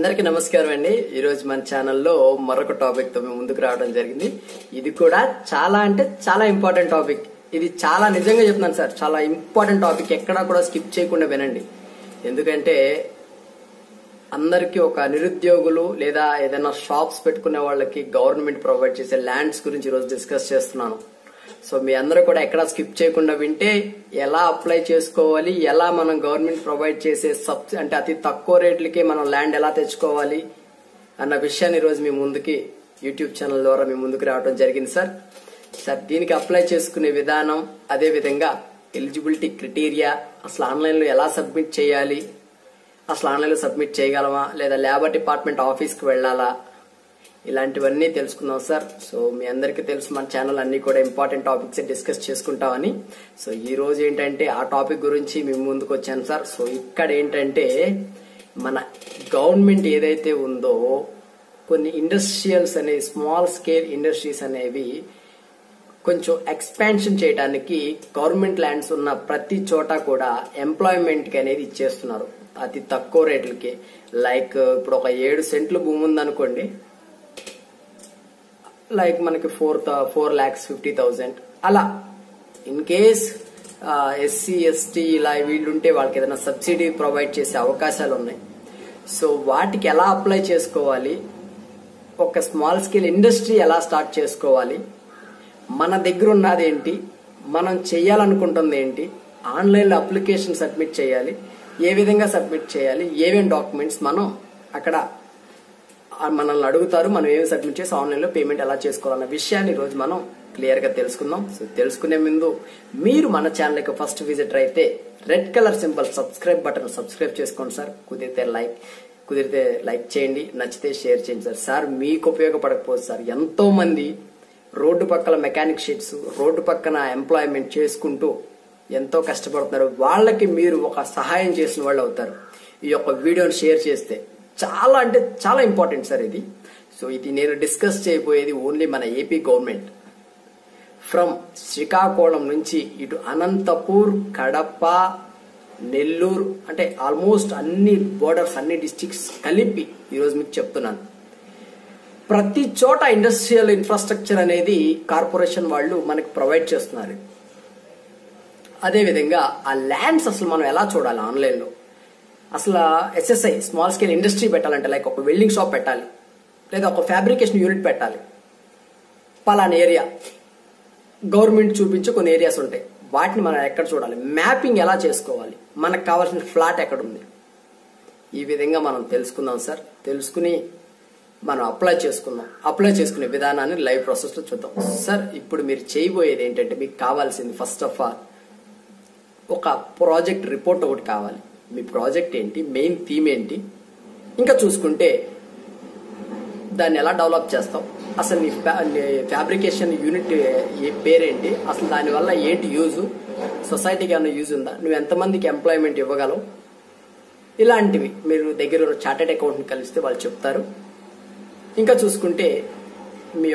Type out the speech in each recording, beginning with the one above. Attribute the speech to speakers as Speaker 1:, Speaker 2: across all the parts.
Speaker 1: అందరికీ నమస్కారం అండి. ఈ రోజు మన ఛానల్లో మరొక టాపిక్ తో మేము ముందుకు రావడం జరిగింది. ఇది కూడా చాలా అంటే చాలా ఇంపార్టెంట్ టాపిక్. ఇది చాలా నిజంగా చెప్తున్నాను సార్, చాలా ఇంపార్టెంట్ టాపిక్. ఎక్కడా కూడా స్కిప్ చేయకుండా వినండి. ఎందుకంటే అందరికి ఒక నిరుద్యోగులు లేదా ఏదైనా షాప్స్ పెట్టుకునే వాళ్ళకి గవర్నమెంట్ ప్రొవైడ్ చేసే ల్యాండ్స్ గురించి ఈరోజు డిస్కస్ చేస్తున్నాను. సో మీ అందరూ కూడా ఎక్కడా స్కిప్ చేయకుండా వింటే ఎలా అప్లై చేసుకోవాలి, ఎలా మనం గవర్నమెంట్ ప్రొవైడ్ చేసే అంటే అతి తక్కువ రేట్లకి మనం ల్యాండ్ ఎలా తెచ్చుకోవాలి అన్న విషయాన్ని ఈరోజు మీ ముందుకి యూట్యూబ్ ఛానల్ ద్వారా మీ ముందుకు రావడం జరిగింది సార్. దీనికి అప్లై చేసుకునే విధానం, అదే విధంగా ఎలిజిబిలిటీ క్రైటీరియా, అసలు ఆన్లైన్లో ఎలా సబ్మిట్ చేయాలి, అసలు ఆన్లైన్లో సబ్మిట్ చేయగలమా లేదా లేబర్ డిపార్ట్మెంట్ ఆఫీస్కి వెళ్లాలా, ఇలాంటివన్నీ తెలుసుకుందాం సార్. సో మీ అందరికీ తెలుసు మన ఛానల్ అన్ని కూడా ఇంపార్టెంట్ టాపిక్స్ డిస్కస్ చేసుకుంటామని. సో ఈ రోజు ఏంటంటే ఆ టాపిక్ గురించి మేము ముందుకు వచ్చాను సార్. సో ఇక్కడ ఏంటంటే మన గవర్నమెంట్ ఏదైతే ఉందో కొన్ని ఇండస్ట్రియల్స్ అనేవి, స్మాల్ స్కేల్ ఇండస్ట్రీస్ అనేవి కొంచెం ఎక్స్పాన్షన్ చేయడానికి గవర్నమెంట్ ల్యాండ్స్ ఉన్న ప్రతి చోట కూడా ఎంప్లాయ్మెంట్ కి అనేది ఇచ్చేస్తున్నారు అతి తక్కువ రేట్లకి. లైక్ ఇప్పుడు ఒక 7 సెంట్లు భూమి ఉందనుకోండి, లైక్ మనకి 4,50,000 అలా. ఇన్ కేస్ ఎస్సీ ఎస్టీ ఇలా వీళ్ళుంటే వాళ్ళకి ఏదైనా సబ్సిడీ ప్రొవైడ్ చేసే అవకాశాలు ఉన్నాయి. సో వాటికి ఎలా అప్లై చేసుకోవాలి, ఒక స్మాల్ స్కేల్ ఇండస్ట్రీ ఎలా స్టార్ట్ చేసుకోవాలి, మన దగ్గర ఉన్నది ఏంటి, మనం చేయాలనుకుంటుంది ఏంటి, ఆన్లైన్లో అప్లికేషన్ సబ్మిట్ చేయాలి, ఏ విధంగా సబ్మిట్ చేయాలి, ఏమేం డాక్యుమెంట్స్ మనం అక్కడ మనల్ని అడుగుతారు, మనం ఏమి సబ్మిట్ చేసి ఆన్లైన్ లో పేమెంట్ ఎలా చేసుకోవాలన్న విషయాన్ని ఈరోజు మనం క్లియర్ గా తెలుసుకుందాం. సో తెలుసుకునే ముందు మీరు మన ఛానల్ కి ఫస్ట్ విజిటర్ అయితే red colour symbol subscribe button subscribe చేసుకోండి సార్. కుదిరితే లైక్ చేయండి, నచ్చితే షేర్ చేయండి సార్. సార్ మీకు ఉపయోగపడకపోతే సార్, ఎంతో మంది రోడ్డు పక్కల మెకానిక్ షెడ్స్, రోడ్డు పక్కన ఎంప్లాయ్మెంట్ చేసుకుంటూ ఎంతో కష్టపడుతున్నారు. వాళ్ళకి మీరు ఒక సహాయం చేసిన వాళ్ళు అవుతారు ఈ యొక్క వీడియోని షేర్ చేస్తే. చాలా అంటే చాలా ఇంపార్టెంట్ సార్ ఇది. సో ఇది నేను డిస్కస్ చేయబోయేది ఓన్లీ మన ఏపీ గవర్నమెంట్. ఫ్రమ్ శ్రీకాకుళం నుంచి ఇటు అనంతపూర్, కడప, నెల్లూరు, అంటే ఆల్మోస్ట్ అన్ని బోర్డర్స్, అన్ని డిస్ట్రిక్ట్స్ కలిపి ఈరోజు మీకు చెప్తున్నాను. ప్రతి చోట ఇండస్ట్రియల్ ఇన్ఫ్రాస్ట్రక్చర్ అనేది కార్పొరేషన్ వాళ్ళు మనకి ప్రొవైడ్ చేస్తున్నారు. అదేవిధంగా ఆ ల్యాండ్స్ అసలు మనం ఎలా చూడాలి ఆన్లైన్లో, అసలు ఎస్ఎస్ఐ స్మాల్ స్కేల్ ఇండస్ట్రీ పెట్టాలంటే లైక్ ఒక వెల్డింగ్ షాప్ పెట్టాలి లేదా ఒక ఫ్యాబ్రికేషన్ యూనిట్ పెట్టాలి, పలానా ఏరియా గవర్నమెంట్ చూపించే కొన్ని ఏరియాస్ ఉంటాయి, వాటిని మనం ఎక్కడ చూడాలి, మ్యాపింగ్ ఎలా చేసుకోవాలి, మనకు కావాల్సిన ఫ్లాట్ ఎక్కడ ఉంది, ఈ విధంగా మనం తెలుసుకుందాం సార్. తెలుసుకుని మనం అప్లై చేసుకుందాం. అప్లై చేసుకునే విధానాన్ని లైవ్ ప్రాసెస్ లో చూద్దాం సార్. ఇప్పుడు మీరు చేయబోయేది ఏంటంటే, మీకు కావాల్సింది ఫస్ట్ ఆఫ్ ఆల్ ఒక ప్రాజెక్ట్ రిపోర్ట్ ఒకటి కావాలి. మీ ప్రాజెక్ట్ ఏంటి, మెయిన్ థీమ్ ఏంటి, ఇంకా చూసుకుంటే దాన్ని ఎలా డెవలప్ చేస్తాం, అసలు నీ ఫ్యాబ్రికేషన్ యూనిట్ పేరేంటి, అసలు దానివల్ల ఏంటి యూజ్, సొసైటీకి ఏమైనా యూజ్ ఉందా, నువ్వు ఎంతమందికి ఎంప్లాయ్మెంట్ ఇవ్వగలవు, ఇలాంటివి మీరు దగ్గర చార్టెడ్ అకౌంట్ని కలిస్తే వాళ్ళు చెప్తారు. ఇంకా చూసుకుంటే మీ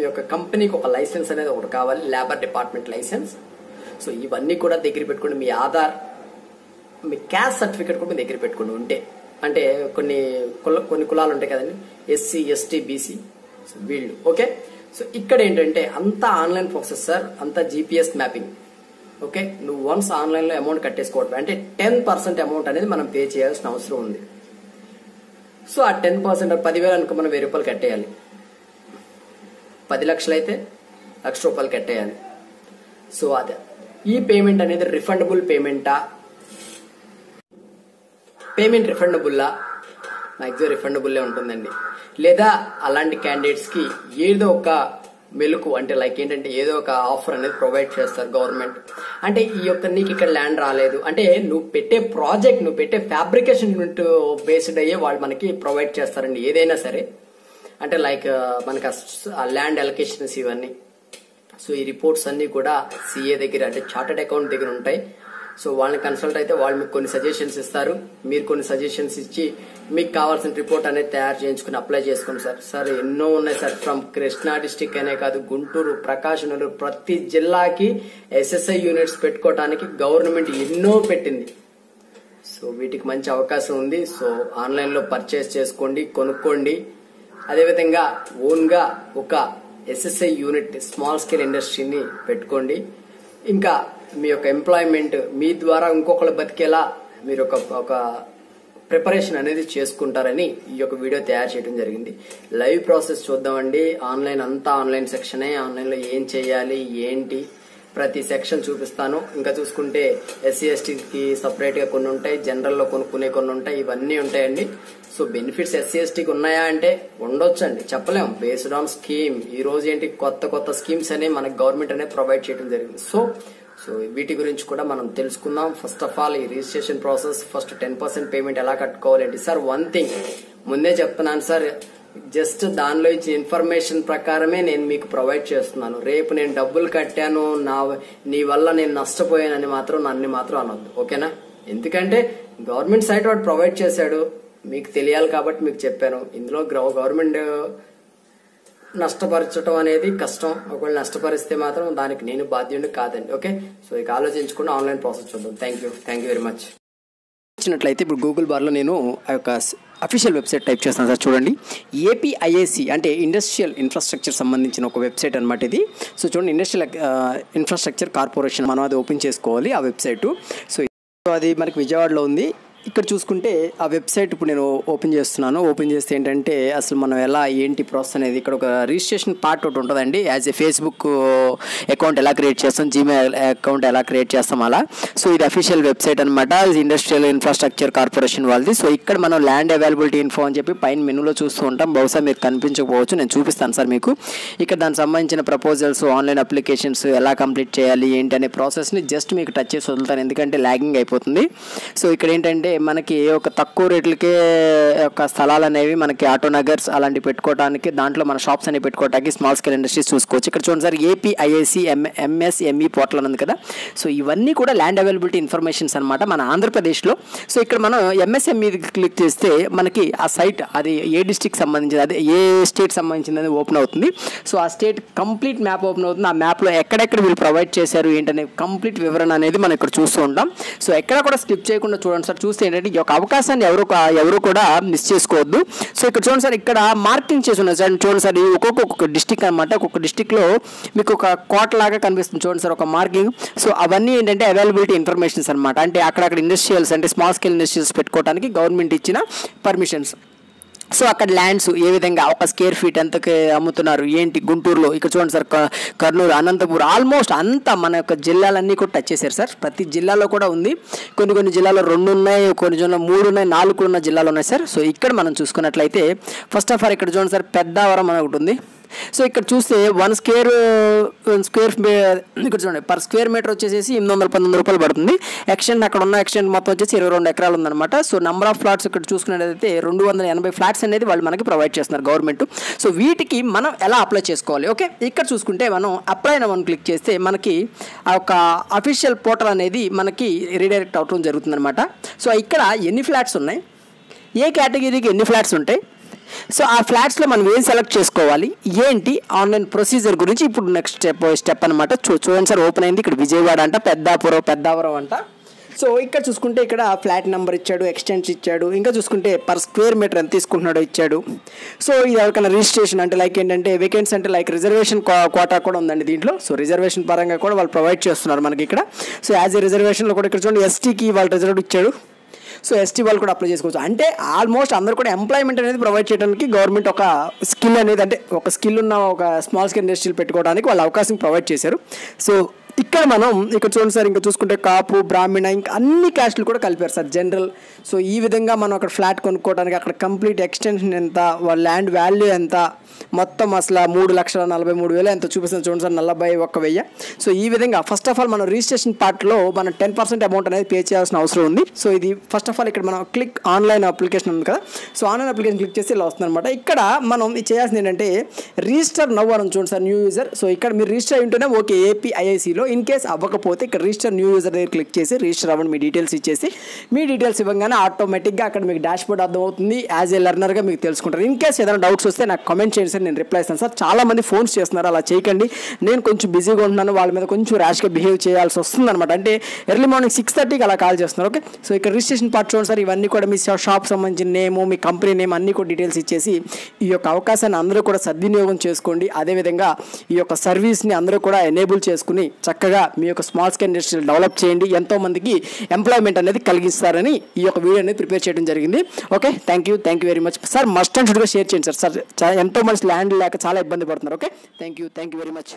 Speaker 1: యొక్క కంపెనీకి ఒక లైసెన్స్ అనేది ఒకటి కావాలి, లేబర్ డిపార్ట్మెంట్ లైసెన్స్. సో ఇవన్నీ కూడా దగ్గర పెట్టుకోండి. మీ ఆధార్, మీ క్యాస్ట్ సర్టిఫికేట్ కూడా మీ దగ్గర పెట్టుకుని ఉంటే, అంటే కొన్ని కులాలు ఉంటాయి కదండి, ఎస్సీ ఎస్టీ బీసీ, సో వీళ్ళు ఓకే. సో ఇక్కడ ఏంటంటే అంతా ఆన్లైన్ ప్రాసెస్ సార్, అంతా జీపీఎస్ మ్యాపింగ్. ఓకే, నువ్వు వన్స్ ఆన్లైన్లో అమౌంట్ కట్టేసుకోవడం అంటే 10% అమౌంట్ అనేది మనం పే చేయాల్సిన అవసరం ఉంది. సో ఆ 10% 10,000 అనుకో, మనం 1,000 రూపాయలు కట్టేయాలి. 10 లక్షలు అయితే ₹1,00,000 కట్టేయాలి. సో అదే ఈ పేమెంట్ అనేది రిఫండబుల్ పేమెంటా, పేమెంట్ రిఫండబుల్లా, మ్యాక్సిమం రిఫండబుల్లే ఉంటుందండి. లేదా అలాంటి క్యాండిడేట్స్ కి ఏదో ఒక మెలుకు, అంటే లైక్ ఏంటంటే ఏదో ఒక ఆఫర్ అనేది ప్రొవైడ్ చేస్తారు గవర్నమెంట్. అంటే ఈ యొక్క నీకు ఇక్కడ ల్యాండ్ రాలేదు అంటే నువ్వు పెట్టే ప్రాజెక్ట్, నువ్వు పెట్టే ఫ్యాబ్రికేషన్ యూనిట్ బేస్డ్ అయ్యే వాళ్ళు మనకి ప్రొవైడ్ చేస్తారండి ఏదైనా సరే. అంటే లైక్ మనకి ల్యాండ్ అలొకేషన్స్ ఇవన్నీ. సో ఈ రిపోర్ట్స్ అన్ని కూడా సిఏ దగ్గర, అంటే చార్టెడ్ అకౌంట్ దగ్గర ఉంటాయి. సో వాళ్ళని కన్సల్ట్ అయితే వాళ్ళు మీకు కొన్ని సజెషన్స్ ఇస్తారు, మీరు కొన్ని సజెషన్స్ ఇచ్చి మీకు కావాల్సిన రిపోర్ట్ అనేది తయారు చేయించుకుని అప్లై చేసుకోండి సార్. సార్ ఎన్నో ఉన్నాయి సార్, ఫ్రమ్ కృష్ణా డిస్టిక్ అనే కాదు, గుంటూరు, ప్రకాశం, ప్రతి జిల్లాకి ఎస్ఎస్ఐ యూనిట్స్ పెట్టుకోవడానికి గవర్నమెంట్ ఎన్నో పెట్టింది. సో వీటికి మంచి అవకాశం ఉంది. సో ఆన్లైన్లో పర్చేస్ చేసుకోండి, కొనుక్కోండి. అదేవిధంగా ఓన్గా ఒక ఎస్ఎస్ఐ యూనిట్ స్మాల్ స్కేల్ ఇండస్ట్రీని పెట్టుకోండి. ఇంకా మీ యొక్క ఎంప్లాయ్మెంట్ మీ ద్వారా ఇంకొకరు బతికేలా మీరు ఒక ప్రిపరేషన్ అనేది చేసుకుంటారని ఈ యొక్క వీడియో తయారు చేయడం జరిగింది. లైవ్ ప్రాసెస్ చూద్దామండి. ఆన్లైన్ అంతా ఆన్లైన్ సెక్షనే. ఆన్లైన్లో ఏం చేయాలి ఏంటి ప్రతి సెక్షన్ చూపిస్తాను. ఇంకా చూసుకుంటే ఎస్సీ ఎస్టీకి సపరేట్గా కొన్ని ఉంటాయి, జనరల్లో కొనుక్కునే కొన్ని ఉంటాయి, ఇవన్నీ ఉంటాయండి. సో బెనిఫిట్స్ ఎస్సీ ఎస్టీకి ఉన్నాయా అంటే ఉండొచ్చండి, చెప్పలేము. బేస్డ్ ఆన్ స్కీమ్ ఈ రోజు ఏంటి కొత్త స్కీమ్స్ అనేవి మనకి గవర్నమెంట్ అనేది ప్రొవైడ్ చేయడం జరిగింది. సో వీటి గురించి కూడా మనం తెలుసుకుందాం. ఫస్ట్ ఆఫ్ ఆల్ ఈ రిజిస్ట్రేషన్ ప్రాసెస్ ఫస్ట్ 10% పేమెంట్ ఎలా కట్టుకోవాలంటే సార్ వన్ థింగ్ ముందే చెప్తున్నాను సార్, జస్ట్ దానిలో ఇచ్చిన ఇన్ఫర్మేషన్ ప్రకారమే నేను మీకు ప్రొవైడ్ చేస్తున్నాను. రేపు నేను డబ్బులు కట్టాను నీ వల్ల నేను నష్టపోయానని నన్ను మాత్రం అనొద్దు, ఓకేనా? ఎందుకంటే గవర్నమెంట్ సైట్ వాడు ప్రొవైడ్ చేశాడు, మీకు తెలియాలి కాబట్టి మీకు చెప్పాను. ఇందులో గవర్నమెంట్ నష్టపరచడం అనేది కష్టం. ఒకవేళ నష్టపరిస్తే మాత్రం దానికి నేను బాధ్యుడిని కాదండి, ఓకే? సో ఇక ఆలోచించుకుని ఆన్లైన్ ప్రాసెస్ చూద్దాం. Thank you very much. వచ్చినట్లయితే ఇప్పుడు గూగుల్ బార్లో నేను ఆ యొక్క అఫీషియల్ వెబ్సైట్ టైప్ చేస్తాను సార్. చూడండి, ఏపీఐఏసి అంటే ఇండస్ట్రియల్ ఇన్ఫ్రాస్ట్రక్చర్ సంబంధించిన ఒక వెబ్సైట్ అనమాట ఇది. సో చూడండి, ఇండస్ట్రియల్ ఇన్ఫ్రాస్ట్రక్చర్ కార్పొరేషన్ మనం అది ఓపెన్ చేసుకోవాలి ఆ వెబ్సైటు. సో అది మనకి విజయవాడలో ఉంది. ఇక్కడ చూసుకుంటే ఆ వెబ్సైట్ ఇప్పుడు నేను ఓపెన్ చేస్తున్నాను. ఓపెన్ చేస్తే ఏంటంటే అసలు మనం ఎలా ఏంటి ప్రాసెస్ అనేది ఇక్కడ ఒక రిజిస్ట్రేషన్ పార్ట్ ఒకటి ఉంటుందండి. యాజ్ ఏ ఫేస్బుక్ అకౌంట్ ఎలా క్రియేట్ చేస్తాం, జీమెయిల్ అకౌంట్ ఎలా క్రియేట్ చేస్తాం అలా. సో ఇది అఫీషియల్ వెబ్సైట్ అనమాట, ఇండస్ట్రియల్ ఇన్ఫ్రాస్ట్రక్చర్ కార్పొరేషన్ వాళ్ళది. సో ఇక్కడ మనం ల్యాండ్ అవైలబిలిటీ ఇన్ఫో అని చెప్పి పైన మెనూలో చూస్తూ ఉంటాం. బహుశా మీరు కనిపించకపోవచ్చు, నేను చూపిస్తాను సార్ మీకు. ఇక్కడ దానికి సంబంధించిన ప్రపోజల్స్, ఆన్లైన్ అప్లికేషన్స్ ఎలా కంప్లీట్ చేయాలి ఏంటి అనే ప్రాసెస్ని జస్ట్ మీకు టచ్ చేసి వదులుతాను, ఎందుకంటే ల్యాగింగ్ అయిపోతుంది. సో ఇక్కడ ఏంటంటే మనకి ఒక తక్కువ రేట్లకే ఒక స్థలాలు అనేవి మనకి ఆటో నగర్స్ అలాంటివి పెట్టుకోవడానికి, దాంట్లో మన షాప్స్ అనేవి పెట్టుకోవడానికి స్మాల్ స్కేల్ ఇండస్ట్రీస్ చూసుకోవచ్చు. ఇక్కడ చూడండి సార్, ఏపీఐఏసి ఎంఎస్ఎంఈ పోర్టల్ ఉంది కదా. సో ఇవన్నీ కూడా ల్యాండ్ అవైలబిలిటీ ఇన్ఫర్మేషన్స్ అనమాట మన ఆంధ్రప్రదేశ్లో. సో ఇక్కడ మనం ఎంఎస్ఎంఈ క్లిక్ చేస్తే మనకి ఆ సైట్ అది ఏ డిస్ట్రిక్ట్ సంబంధించింది, అదే ఏ స్టేట్ సంబంధించింది అనేది ఓపెన్ అవుతుంది. సో ఆ స్టేట్ కంప్లీట్ మ్యాప్ ఓపెన్ అవుతుంది. ఆ మ్యాప్లో ఎక్కడెక్కడ వీళ్ళు ప్రొవైడ్ చేశారు ఏంటనే కంప్లీట్ వివరణ అనేది మనం ఇక్కడ చూస్తూ ఉంటాం. సో ఎక్కడ కూడా స్కిప్ చేయకుండా చూడండి సార్. చూస్తే ఏంటంటే ఈ యొక్క అవకాశాన్ని ఎవరు కూడా మిస్ చేసుకోవద్దు. సో ఇక్కడ చూడండి సార్, ఇక్కడ మార్కింగ్ చేసి ఉన్నాయి సార్. చూడండి సార్, ఒక్కొక్క డిస్టిక్ అనమాట. ఒక్కొక్క డిస్టిక్లో మీకు ఒక కోట లాగా కనిపిస్తుంది చూడండి సార్, ఒక మార్కింగ్. సో అవన్నీ ఏంటంటే అవైలబిలిటీ ఇన్ఫర్మేషన్స్ అనమాట. అంటే అక్కడక్కడ ఇండస్ట్రియల్స్ అంటే స్మాల్ స్కేల్ ఇండస్ట్రియల్స్ పెట్టుకోవడానికి గవర్నమెంట్ ఇచ్చిన పర్మిషన్స్. సో అక్కడ ల్యాండ్స్ ఏ విధంగా ఒక స్క్వేర్ ఫీట్ ఎంతకి అమ్ముతున్నారు ఏంటి గుంటూరులో. ఇక్కడ చూడండి సార్, కర్నూలు, అనంతపురం, ఆల్మోస్ట్ అంతా మన యొక్క జిల్లాలన్నీ కూడా టచ్ చేశారు సార్. ప్రతి జిల్లాలో కూడా ఉంది. కొన్ని జిల్లాలో 2 ఉన్నాయి, కొన్ని జిల్లాలో 3 ఉన్నాయి, 4 ఉన్న జిల్లాలు ఉన్నాయి సార్. సో ఇక్కడ మనం చూసుకున్నట్లయితే ఫస్ట్ ఆఫ్ ఆల్ ఇక్కడ చూడండి సార్, పెద్దావరం అని ఒకటి ఉంది. సో ఇక్కడ చూస్తే 1 స్క్వేర్ ఇక్కడ చూడండి పర్ స్క్వేర్ మీటర్ వచ్చేసి 819 రూపాయలు పడుతుంది. ఎక్స్టెంట్ అక్కడ ఉన్న ఎక్స్టెంట్ మొత్తం వచ్చేసి 22 ఎకరాలు ఉందన్నమాట. సో నెంబర్ ఆఫ్ ఫ్లాట్స్ ఇక్కడ చూసుకున్నట్లయితే 280 ఫ్లాట్స్ అనేది వాళ్ళు మనకి ప్రొవైడ్ చేస్తున్నారు గవర్నమెంట్. సో వీటికి మనం ఎలా అప్లై చేసుకోవాలి, ఓకే? ఇక్కడ చూసుకుంటే మనం అప్లై మనం క్లిక్ చేస్తే మనకి ఆ ఒక అఫీషియల్ పోర్టల్ అనేది మనకి రీడైరెక్ట్ అవడం జరుగుతుందన్నమాట. సో ఇక్కడ ఎన్ని ఫ్లాట్స్ ఉన్నాయి, ఏ కేటగిరీకి ఎన్ని ఫ్లాట్స్ ఉంటాయి, సో ఆ ఫ్లాట్స్లో మనం ఏం సెలెక్ట్ చేసుకోవాలి ఏంటి ఆన్లైన్ ప్రొసీజర్ గురించి ఇప్పుడు నెక్స్ట్ స్టెప్ అనమాట. చూడండి సార్, ఓపెన్ అయింది. ఇక్కడ విజయవాడ అంట, పెద్దాపురం అంట. సో ఇక్కడ చూసుకుంటే ఇక్కడ ఫ్లాట్ నెంబర్ ఇచ్చాడు, ఎక్స్టెంట్స్ ఇచ్చాడు. ఇంకా చూసుకుంటే పర్ స్క్వేర్ మీటర్ ఎంత తీసుకుంటున్నాడో ఇచ్చాడు. సో ఇది ఎవరికైనా రిజిస్ట్రేషన్ అంటే లైక్ ఏంటంటే వేకెన్సీ అంటే లైక్ రిజర్వేషన్ కోటా కూడా ఉందండి దీంట్లో. సో రిజర్వేషన్ పరంగా కూడా వాళ్ళు ప్రొవైడ్ చేస్తున్నారు మనకి ఇక్కడ. సో యాజ్ ఏ రిజర్వేషన్లో కూడా ఇక్కడ చూడండి ఎస్టీకి వాళ్ళు రిజర్వ్ ఇచ్చాడు. సో ఎస్టీ వాళ్ళు కూడా అప్లై చేసుకోవచ్చు. అంటే ఆల్మోస్ట్ అందరూ కూడా ఎంప్లాయ్మెంట్ అనేది ప్రొవైడ్ చేయడానికి గవర్నమెంట్ ఒక స్కిల్ అనేది, అంటే ఒక స్కిల్ ఉన్న ఒక స్మాల్ స్కేల్ ఇండస్ట్రీలు పెట్టుకోవడానికి వాళ్ళు అవకాశం ప్రొవైడ్ చేశారు. సో ఇక్కడ మనం ఇక్కడ చూడండి సార్, ఇంకా చూసుకుంటే కాపు, బ్రాహ్మణ, ఇంకా అన్ని క్యాస్టులు కూడా కలిపారు సార్, జనరల్. సో ఈ విధంగా మనం అక్కడ ఫ్లాట్ కొనుక్కోవడానికి అక్కడ కంప్లీట్ ఎక్స్టెన్షన్ ఎంత, వాళ్ళ ల్యాండ్ వాల్యూ ఎంత, మొత్తం అసలు 3,43,000 ఎంత చూపిస్తుంది చూడండి సార్, 41,000. సో ఈ విధంగా ఫస్ట్ ఆఫ్ ఆల్ మనం రిజిస్ట్రేషన్ పార్ట్లో మనం 10% అమౌంట్ అనేది పే చేయాల్సిన అవసరం ఉంది. సో ఇది ఫస్ట్ ఆఫ్ ఆల్ ఇక్కడ మనం క్లిక్ ఆన్లైన్ అప్లికేషన్ ఉంది కదా. సో ఆన్లైన్ అప్లికేషన్ క్లిక్ చేసి ఇలా వస్తుంది అనమాట. ఇక్కడ మనం ఇది చేయాల్సింది ఏంటంటే రిజిస్టర్ నవ్ అని చూడండి సార్, న్యూ యూజర్. సో ఇక్కడ మీరు రిజిస్టర్ అయి ఉంటేనే ఓకే, ఏపీఐఐసిలో
Speaker 2: ఇన్ కేస్ అవ్వకపోతే ఇక్కడ రిజిస్టర్ న్యూ యూజర్ దగ్గర క్లిక్ చేసి రిజిస్టర్ అవ్వండి, మీ డీటెయిల్స్ ఇచ్చేసి మీ డీటెయిల్స్ ఇవ్వగానే ఆటోమేటిక్గా అక్కడ మీకు డాష్ బోర్డ్ అర్థమవుతుంది. యాజ్ ఏ లెర్నర్గా మీకు తెలుసుకుంటారు. ఇన్ కేస్ ఏదైనా డౌట్స్ వస్తే నాకు కమెంట్ చేయండి సార్, నేను రిప్లై ఇస్తాను సార్. చాలామంది ఫోన్స్ చేస్తున్నారు, అలా చేయకండి. నేను కొంచెం బిజీగా ఉంటున్నాను, వాళ్ళ మీద కొంచెం ర్యాష్గా బిహేవ్ చేయాల్సి వస్తుంది అనమాట. అంటే ఎర్లీ మార్నింగ్ 6:30కి అలా కాల్ చేస్తున్నారు. ఓకే, సో ఇక్కడ రిజిస్ట్రేషన్ పార్ట్ చూడండి సార్. ఇవన్నీ కూడా మీ షాప్ సంబంధించిన నేము, మీ కంపెనీ నేమ్ అన్నీ కూడా డీటెయిల్స్ ఇచ్చేసి ఈ యొక్క అవకాశాన్ని అందరూ కూడా సద్వినియోగం చేసుకోండి. అదేవిధంగా ఈ యొక్క సర్వీస్ని అందరూ కూడా ఎనేబుల్ చేసుకుని చక్కగా మీ యొక్క స్మాల్ స్కేల్ ఇండస్ట్రీ డెవలప్ చేయండి. ఎంతోమందికి ఎంప్లాయ్మెంట్ అనేది కలిగిస్తారని ఈ యొక్క వీడియో అనేది ప్రిపేర్ చేయడం జరిగింది. Okay, thank you very much sir. Must and షుడ్గా షేర్ చేయండి సార్. ఎంతో మంది ల్యాండ్ లేక చాలా ఇబ్బంది పడుతున్నారు. Okay, thank you very much.